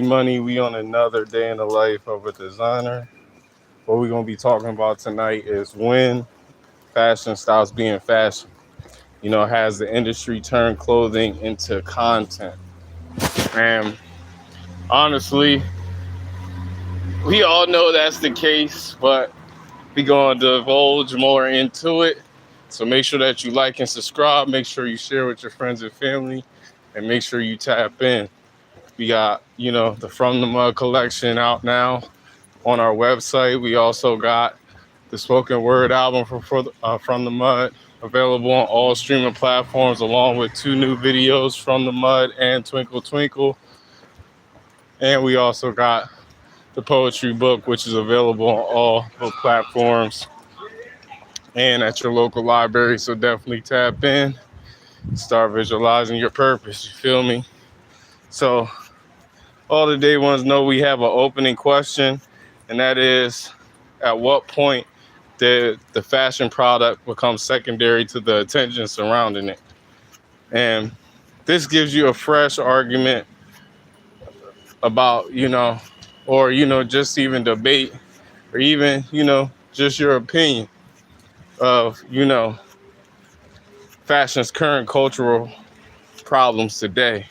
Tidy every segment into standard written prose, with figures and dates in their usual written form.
Money, we on another day in the life of a designer. What we're gonna be talking about tonight is when fashion stops being fashion. Has the industry turned clothing into content? And honestly, we all know that's the case, but we're gonna divulge more into it. So make sure that you like and subscribe. Make sure you share with your friends and family, and make sure you tap in. We got, the From the Mud collection out now on our website. We also got the spoken word album From the Mud available on all streaming platforms, along with two new videos, From the Mud and Twinkle Twinkle. And we also got the poetry book, which is available on all the platforms and at your local library. So definitely tap in, start visualizing your purpose. You feel me? So all the day ones know we have an opening question, and that is, at what point did the fashion product become secondary to the attention surrounding it? And this gives you a fresh argument about, or, just even debate, or even, just your opinion of, fashion's current cultural problems today,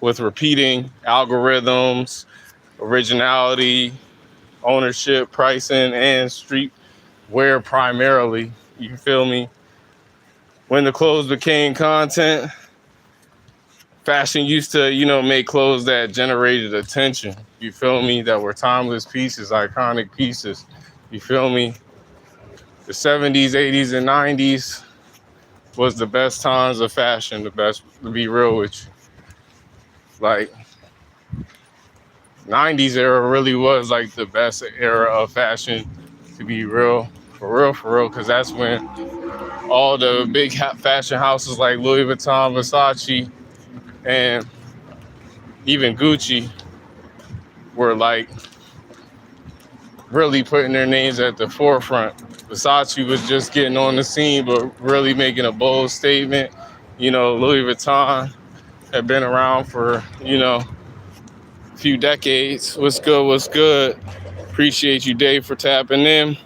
with repeating algorithms, originality, ownership, pricing, and streetwear primarily. You feel me? When the clothes became content, fashion used to, make clothes that generated attention. You feel me? That were timeless pieces, iconic pieces. You feel me? The 70s, 80s, and 90s was the best times of fashion, the best, to be real with you. Like, 90s era really was like the best era of fashion, to be real, for real, because that's when all the big fashion houses like Louis Vuitton, Versace, and even Gucci were like really putting their names at the forefront. Versace was just getting on the scene, but really making a bold statement. Louis Vuitton had been around for, a few decades. What's good? What's good? Appreciate you, Dave, for tapping in.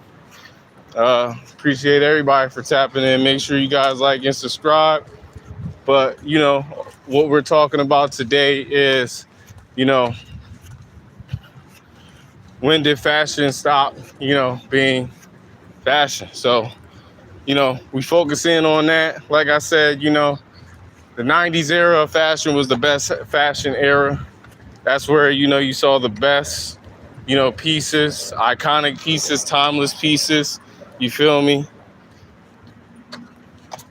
Appreciate everybody for tapping in. Make sure you guys like and subscribe. But, what we're talking about today is, when did fashion stop, being fashion? So, we focus in on that. Like I said, the 90s era of fashion was the best fashion era. That's where, you saw the best, pieces, iconic pieces, timeless pieces. You feel me?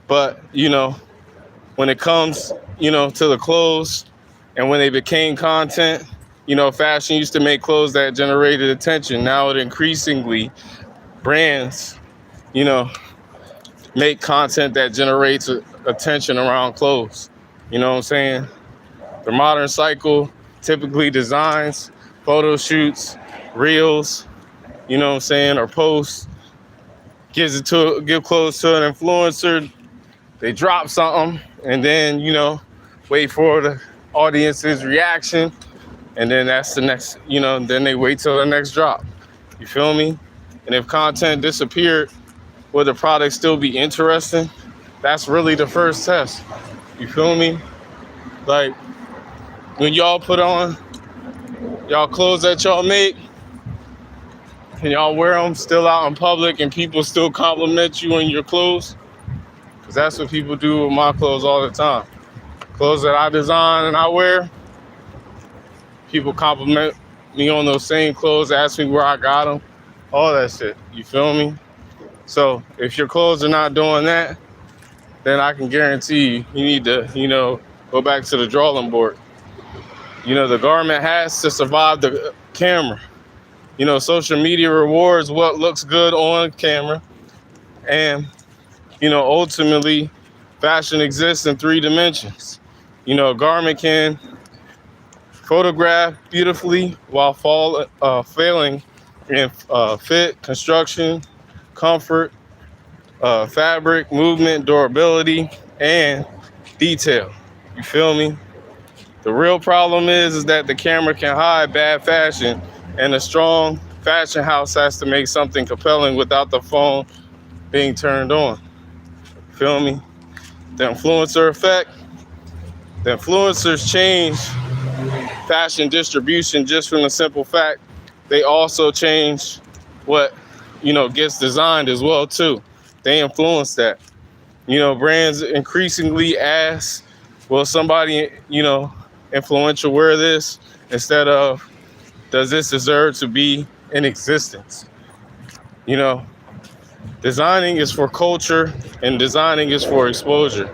But, when it comes, to the clothes and when they became content, fashion used to make clothes that generated attention. Now it increasingly brands, you know, make content that generates attention around clothes. You know what I'm saying? The modern cycle typically designs, photo shoots, reels, you know what I'm saying, or posts, give clothes to an influencer. They drop something and then, wait for the audience's reaction. And then that's the next, then they wait till the next drop. You feel me? And if content disappeared, will the product still be interesting? That's really the first test. You feel me? Like, when y'all put on y'all clothes that y'all make and y'all wear them still out in public and people still compliment you on your clothes, because that's what people do with my clothes all the time. Clothes that I design and I wear, people compliment me on those same clothes, ask me where I got them, all that shit. You feel me? So if your clothes are not doing that, then I can guarantee you need to, go back to the drawing board. The garment has to survive the camera. Social media rewards what looks good on camera. And, ultimately, fashion exists in three dimensions. A garment can photograph beautifully while failing in fit, construction, comfort, fabric, movement, durability, and detail. You feel me? The real problem is that the camera can hide bad fashion, and a strong fashion house has to make something compelling without the phone being turned on. Feel me? The influencer effect. The influencers change fashion distribution just from the simple fact they also change what gets designed as well too. They influence that. Brands increasingly ask, will somebody influential wear this, instead of, does this deserve to be in existence? you know Designing is for culture, and designing is for exposure.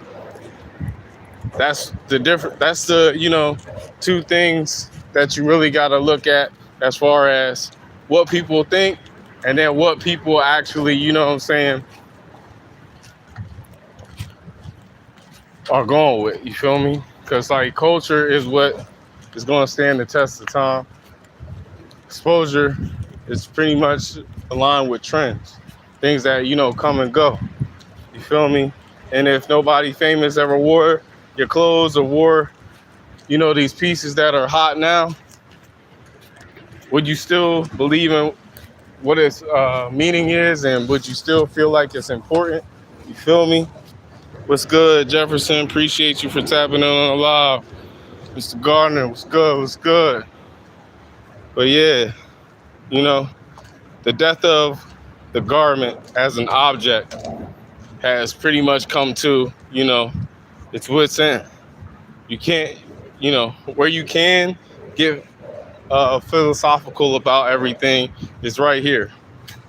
That's the two things that you really got to look at, as far as what people think, and then what people actually, what I'm saying, are going with. You feel me? Because like culture is what is going to stand the test of time. Exposure is pretty much aligned with trends, things that come and go. You feel me? And if nobody famous ever wore your clothes, or wore these pieces that are hot now, would you still believe in what its meaning is, and would you still feel like it's important? You feel me? What's good, Jefferson? Appreciate you for tapping in on the live. Mr. Gardner, what's good? What's good? But yeah, the death of the garment as an object has pretty much come to, its wit's end. You can't, where you can get philosophical about everything is right here.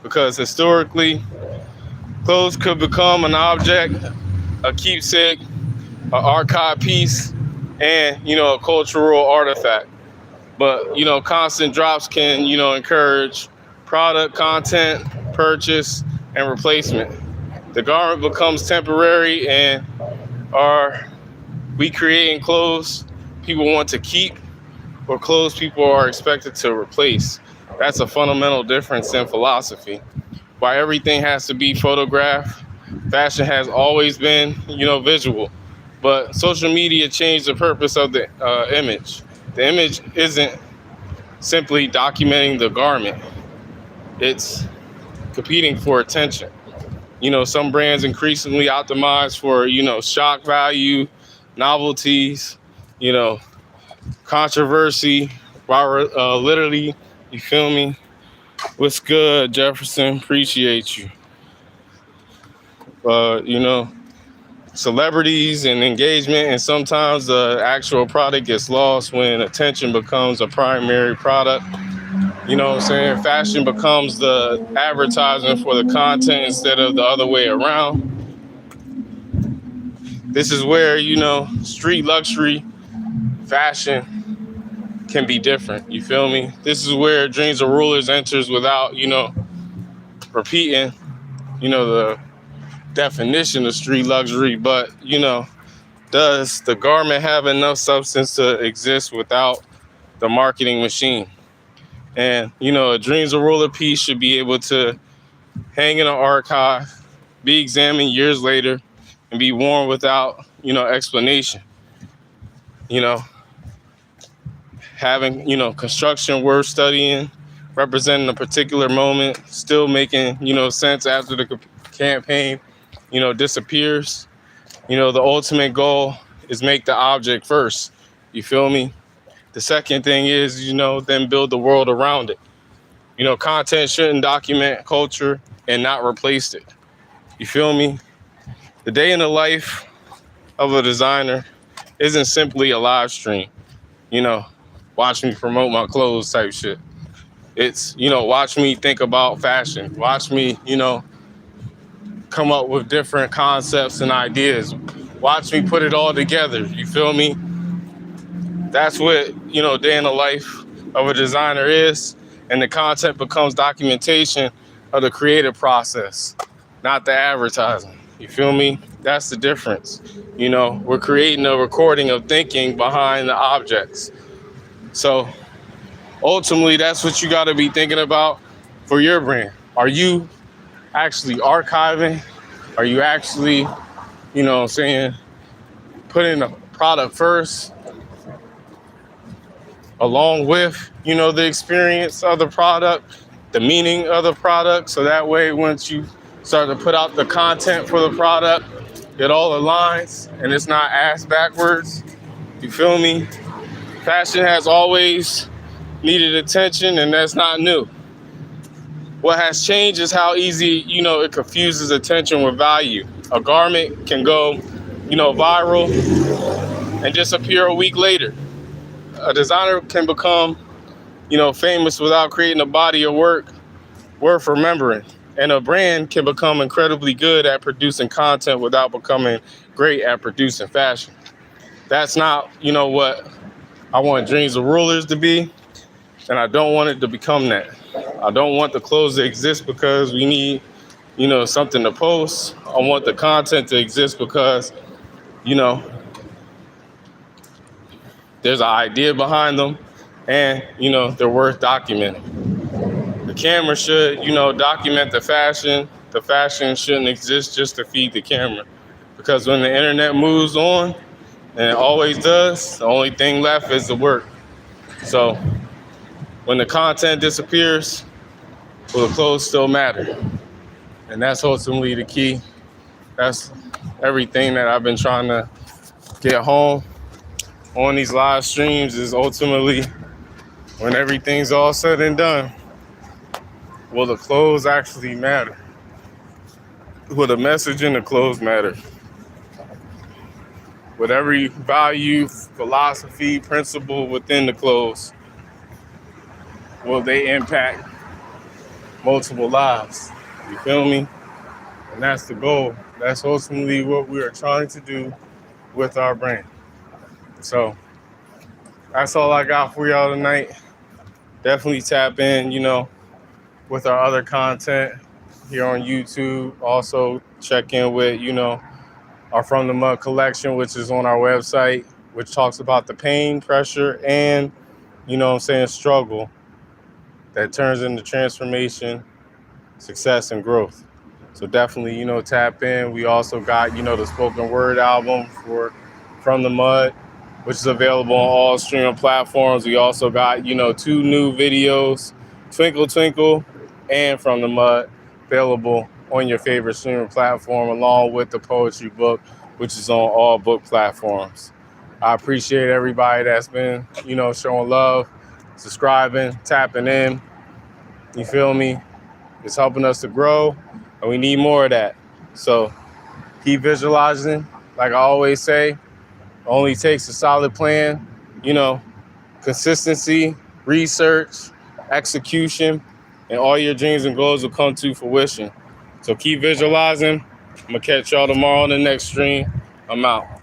Because historically, clothes could become an object, a keepsake, an archive piece, and, a cultural artifact. But, constant drops can, encourage product, content, purchase, and replacement. The garment becomes temporary, and are we creating clothes people want to keep, or clothes people are expected to replace? That's a fundamental difference in philosophy. Why everything has to be photographed, fashion has always been, visual. But social media changed the purpose of the image. The image isn't simply documenting the garment. It's competing for attention. Some brands increasingly optimize for, shock value, novelties, controversy, literally, you feel me? What's good, Jefferson? Appreciate you. Celebrities and engagement, and sometimes the actual product gets lost when attention becomes a primary product. You know what I'm saying? Fashion becomes the advertisement for the content instead of the other way around. This is where, street luxury fashion can be different. You feel me? This is where Dreams of Rulers enters without, repeating, the definition of street luxury. But, does the garment have enough substance to exist without the marketing machine? And, a Dreams of Ruler piece should be able to hang in an archive, be examined years later, and be worn without, explanation. Having, construction worth studying, representing a particular moment, still making, sense after the campaign, disappears. The ultimate goal is make the object first. You feel me? The second thing is, then build the world around it. Content shouldn't document culture and not replace it. You feel me? The day in the life of a designer isn't simply a live stream, watch me promote my clothes type shit. It's, watch me think about fashion. Watch me, come up with different concepts and ideas. Watch me put it all together. You feel me? That's what, day in the life of a designer is. And the content becomes documentation of the creative process, not the advertising. You feel me? That's the difference. We're creating a recording of thinking behind the objects. So ultimately, that's what you got to be thinking about for your brand. Are you actually archiving? Are you actually, putting the product first? along with, the experience of the product, the meaning of the product. So that way, once you start to put out the content for the product, it all aligns and it's not ass backwards. You feel me? Fashion has always needed attention, and that's not new. What has changed is how easy, it confuses attention with value. A garment can go, viral and disappear a week later. A designer can become, famous without creating a body of work worth remembering. And a brand can become incredibly good at producing content without becoming great at producing fashion. That's not, what I want Dreams of Rulers to be, and I don't want it to become that. I don't want the clothes to exist because we need, something to post. I want the content to exist because, there's an idea behind them, and, they're worth documenting. The camera should, document the fashion. The fashion shouldn't exist just to feed the camera. Because when the internet moves on, and it always does, the only thing left is the work. So when the content disappears, will the clothes still matter? And that's ultimately the key. That's everything that I've been trying to get home on these live streams, is ultimately, when everything's all said and done, will the clothes actually matter? Will the message in the clothes matter? With every value, philosophy, principle within the clothes, will they impact multiple lives? You feel me? And that's the goal. That's ultimately what we are trying to do with our brand. So that's all I got for y'all tonight. Definitely tap in, with our other content here on YouTube. Also check in with, our From the Mud collection, which is on our website, which talks about the pain, pressure, and, struggle that turns into transformation, success, and growth. So definitely, tap in. We also got, the spoken word album for From the Mud, which is available on all streaming platforms. We also got, 2 new videos, Twinkle Twinkle and From the Mud, available on your favorite streaming platform, along with the poetry book, which is on all book platforms. I appreciate everybody that's been, showing love, subscribing, tapping in. You feel me? It's helping us to grow, and we need more of that. So keep visualizing. Like I always say, it only takes a solid plan, consistency, research, execution, and all your dreams and goals will come to fruition. So keep visualizing. I'm going to catch y'all tomorrow on the next stream. I'm out.